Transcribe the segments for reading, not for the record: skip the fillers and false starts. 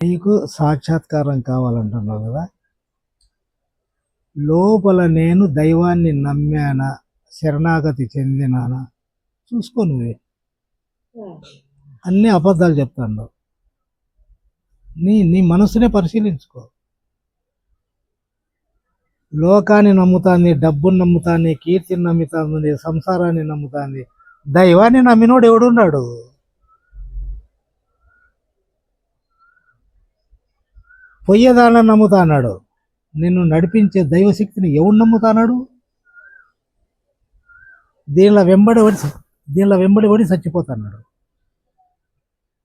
నీకు సాక్షాత్కారం కావాలంటున్నావు కదా, లోపల నేను దైవాన్ని నమ్మానా, శరణాగతి చెందినానా చూసుకో. నువ్వే అన్ని అబద్ధాలు చెప్తాను. నీ మనసునే పరిశీలించుకో. లోకాన్ని నమ్ముతాంది, డబ్బుని నమ్ముతాంది, కీర్తిని నమ్ముతాంది, సంసారాన్ని నమ్ముతాంది. దైవాన్ని నమ్మినోడు ఎవడున్నాడు? పొయ్యేదాన్ని నమ్ముతాన్నాడు. నిన్ను నడిపించే దైవశక్తిని ఎవడు నమ్ముతాన్నాడు? దీనిలో వెంబడి పడి చచ్చిపోతున్నాడు.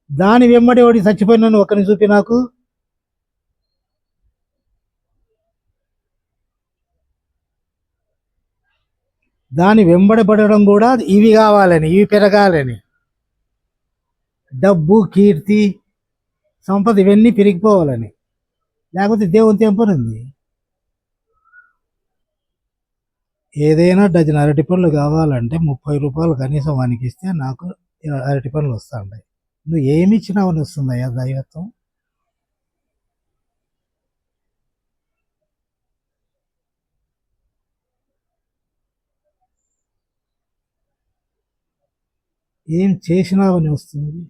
దాని వెంబడి పడి చచ్చిపోయినాను ఒకరిని చూపి నాకు. దాని వెంబడి పడడం కూడా ఇవి కావాలని, ఇవి పెరగాలని, డబ్బు, కీర్తి, సంపద ఇవన్నీ పెరిగిపోవాలని. లేకపోతే దేవునితో ఏం పని ఉంది? ఏదైనా డజన్ అరటి పండ్లు కావాలంటే 30 రూపాయలు కనీసం వానికి ఇస్తే నాకు అరటి పండ్లు వస్తూ ఉంటాయి. నువ్వు ఏమి ఇచ్చినావని వస్తుందయ్యా దైవత్వం? ఏం చేసినావని వస్తుంది?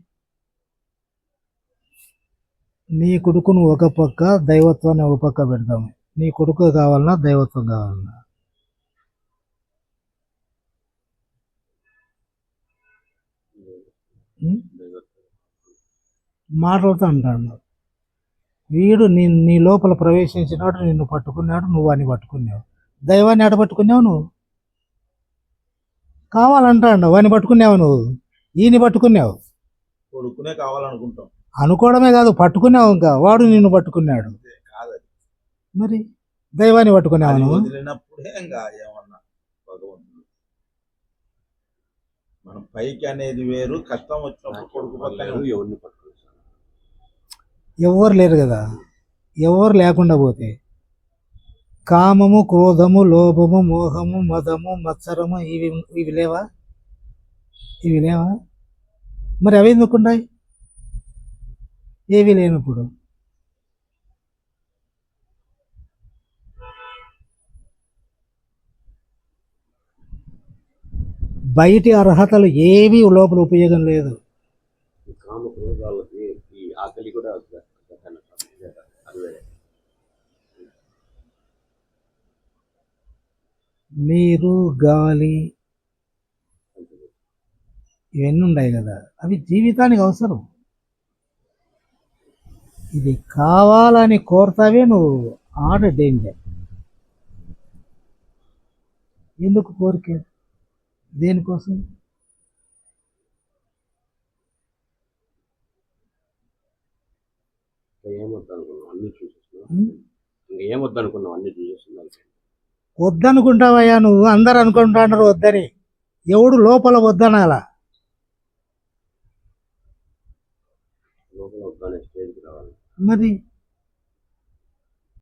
నీ కొడుకును ఒక పక్క, దైవత్వాన్ని ఒక పక్క పెడతాము. నీ కొడుకు కావాలన్నా దైవత్వం కావాలన్నా? మాటలతో అంటాడు. వీడు నీ లోపల ప్రవేశించినాడు, నిన్ను పట్టుకున్నాడు, నువ్వు అని పట్టుకున్నావు. దైవాన్ని ఆడ పట్టుకున్నావు నువ్వు. కావాలంటాడు, వాడిని పట్టుకున్నావు నువ్వు. ఈయన పట్టుకున్నావు. కొడుకునే కావాలనుకుంటాం. అనుకోవడమే కాదు, పట్టుకున్నావు. ఇంకా వాడు నిన్ను పట్టుకున్నాడు. మరి దైవాన్ని పట్టుకున్నావు నువ్వు. మనం పైకి అనేది వేరు, కష్టం వచ్చినప్పుడు కొడుకు పక్కన ఎవరిని పట్టుకుంటాం. ఎవరు లేరు కదా. ఎవరు లేకుండా పోతే కామము, క్రోధము, లోభము, మోహము, మదము, మత్సరము ఇవి లేవా? మరి అవి ఎందుకున్నాయి? ఏవి లేనప్పుడు బయటి అర్హతలు ఏవి లోపల ఉపయోగం లేదు. నీరు, గాలి ఇవన్నీ ఉన్నాయి కదా, అవి జీవితానికి అవసరం. ఇది కావాలని కోరతావే నువ్వు, ఆడ డేంజర్. ఎందుకు కోరిక? దేనికోసం? వద్దనుకుంటావయ్యా నువ్వు. అందరు అనుకుంటున్నారు వద్దని. ఎవడు లోపల వద్దనాలా? మరి